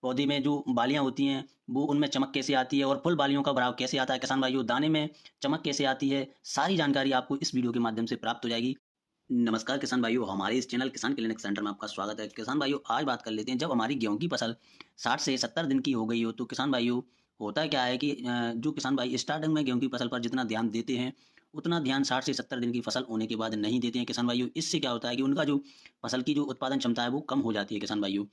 पौधे में जो बालियाँ होती हैं, वो उनमें चमक कैसे आती है और फुल बालियों का भराव कैसे आता है किसान भाइयों, दाने में चमक कैसे आती है, सारी जानकारी आपको इस वीडियो के माध्यम से प्राप्त हो जाएगी। नमस्कार किसान भाइयों, हमारे इस चैनल किसान क्लिनिक सेंटर में आपका स्वागत है। किसान भाइयों, आज बात कर लेते हैं, जब हमारी गेहूँ की फसल 60 से 70 दिन की हो गई हो, तो किसान भाइयों होता क्या है कि जो किसान भाई स्टार्टिंग में गेहूँ की फसल पर जितना ध्यान देते हैं, उतना ध्यान 60 से 70 दिन की फसल होने के बाद नहीं देते हैं किसान भाइयों। इससे क्या होता है कि उनका जो फसल की जो उत्पादन क्षमता है, वो कम हो जाती है किसान भाइयों।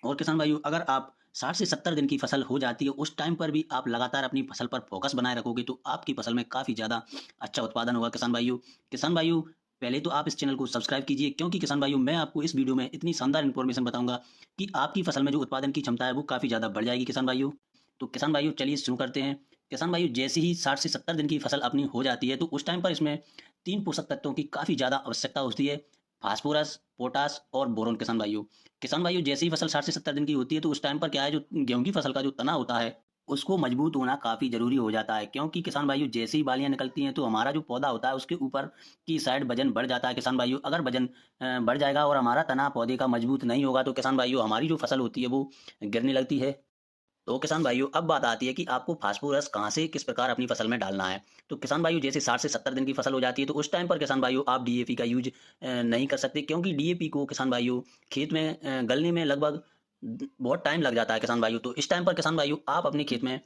और किसान भाइयों, अगर आप 60 से 70 दिन की फसल हो जाती है, उस टाइम पर भी आप लगातार अपनी फसल पर फ़ोकस बनाए रखोगे, तो आपकी फसल में काफ़ी ज़्यादा अच्छा उत्पादन होगा किसान भाइयों। किसान भाइयों, पहले तो आप इस चैनल को सब्सक्राइब कीजिए, क्योंकि किसान भाइयों मैं आपको इस वीडियो में इतनी शानदार इन्फॉर्मेशन बताऊँगा कि आपकी फसल में जो उत्पादन की क्षमता है, वो काफ़ी ज़्यादा बढ़ जाएगी किसान भाइयों। तो किसान भाइयों, चलिए शुरू करते हैं। किसान भाइयों, जैसे ही 60 से 70 दिन की फसल अपनी हो जाती है, तो उस टाइम पर इसमें 3 पोषक तत्वों की काफ़ी ज़्यादा आवश्यकता होती है, फास्फोरस, पोटाश और बोरोन किसान भाइयों। किसान भाइयों, जैसे ही फसल 60 से 70 दिन की होती है, तो उस टाइम पर क्या है, जो गेहूँ की फसल का जो तना होता है, उसको मजबूत होना काफ़ी ज़रूरी हो जाता है। क्योंकि किसान भाइयों, जैसे ही बालियाँ निकलती हैं, तो हमारा जो पौधा होता है, उसके ऊपर की साइड वज़न बढ़ जाता है किसान भाइयों। अगर वज़न बढ़ जाएगा और हमारा तना पौधे का मजबूत नहीं होगा, तो किसान भाइयों हमारी जो फसल होती है, वो गिरने लगती है। तो किसान भाइयों, अब बात आती है कि आपको फास्फोरस कहाँ से किस प्रकार अपनी फसल में डालना है। तो किसान भाइयों, जैसे 60 से 70 दिन की फसल हो जाती है, तो उस टाइम पर किसान भाइयों आप डीएपी का यूज़ नहीं कर सकते, क्योंकि डीएपी को किसान भाइयों खेत में गलने में लगभग बहुत टाइम लग जाता है किसान भाइयों। तो इस टाइम पर किसान भाइयों आप अपने खेत में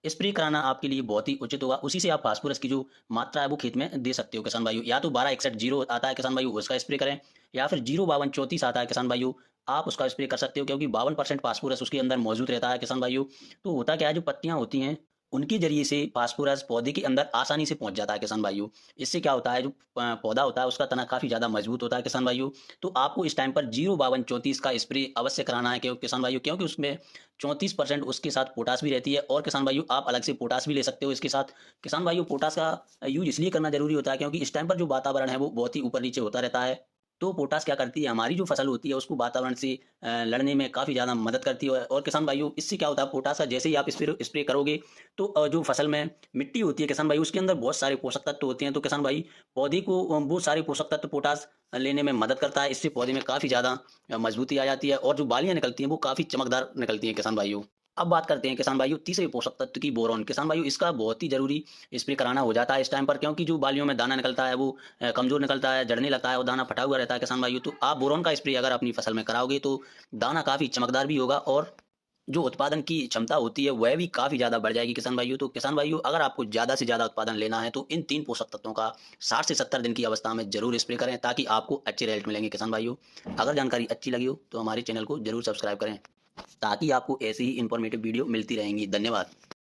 स्प्रे कराना आपके लिए बहुत ही उचित होगा। उसी से आप फास्फोरस की जो मात्रा है, वो खेत में दे सकते हो किसान भाइयों। या तो 1261 आता है किसान भाइयों, उसका स्प्रे करें, या फिर 05234 आता है किसान भाइयों, आप उसका स्प्रे कर सकते हो, क्योंकि 52% फास्फोरस उसके अंदर मौजूद रहता है किसान भाइयों। तो होता क्या है, जो पत्तियाँ होती हैं, उनके ज़रिए से फास्फोरस पौधे के अंदर आसानी से पहुँच जाता है किसान भाइयों। इससे क्या होता है, जो पौधा होता है, उसका तना काफ़ी ज़्यादा मजबूत होता है किसान भाइयों। तो आपको इस टाइम पर 05234 का स्प्रे अवश्य कराना है, किसान भाइयों, क्योंकि उसमें 34% उसके साथ पोटाश भी रहती है। और किसान भाइयों, आप अलग से पोटाश भी ले सकते हो इसके साथ। किसान भाइयों, पोटाश का यूज़ इसलिए करना ज़रूरी होता है, क्योंकि इस टाइम पर जो वातावरण है, वो बहुत ही ऊपर-नीचे होता रहता है। तो पोटाश क्या करती है, हमारी जो फसल होती है, उसको वातावरण से लड़ने में काफ़ी ज़्यादा मदद करती है। और किसान भाइयों, इससे क्या होता है, पोटाश का जैसे ही आप स्प्रे स्प्रे करोगे, तो जो फसल में मिट्टी होती है किसान भाई, उसके अंदर बहुत सारे पोषक तत्व होते हैं। तो किसान भाई, पौधे को वो सारे पोषक तत्व पोटाश लेने में मदद करता है। इससे पौधे में काफ़ी ज़्यादा मजबूती आ जाती है, और जो बालियाँ निकलती हैं, वो काफ़ी चमकदार निकलती हैं किसान भाइयों। अब बात करते हैं किसान भाइयों तीसरे पोषक तत्व की, बोरॉन। किसान भाइयों, इसका बहुत ही ज़रूरी स्प्रे कराना हो जाता है इस टाइम पर, क्योंकि जो बालियों में दाना निकलता है, वो कमज़ोर निकलता है, झड़ने लगता है और दाना फटा हुआ रहता है किसान भाइयों। तो आप बोरॉन का स्प्रे अगर अपनी फसल में कराओगे, तो दाना काफ़ी चमकदार भी होगा, और जो उत्पादन की क्षमता होती है, वह भी काफ़ी ज़्यादा बढ़ जाएगी किसान भाइयों। तो किसान भाइयों, अगर आपको ज़्यादा से ज़्यादा उत्पादन लेना है, तो इन 3 पोषक तत्वों का 60 से 70 दिन की अवस्था में ज़रूर स्प्रे करें, ताकि आपको अच्छे रिजल्ट मिलेंगे किसान भाइयों। अगर जानकारी अच्छी लगी हो, तो हमारे चैनल को ज़रूर सब्सक्राइब करें, ताकि आपको ऐसी ही इन्फॉर्मेटिव वीडियो मिलती रहेंगी। धन्यवाद।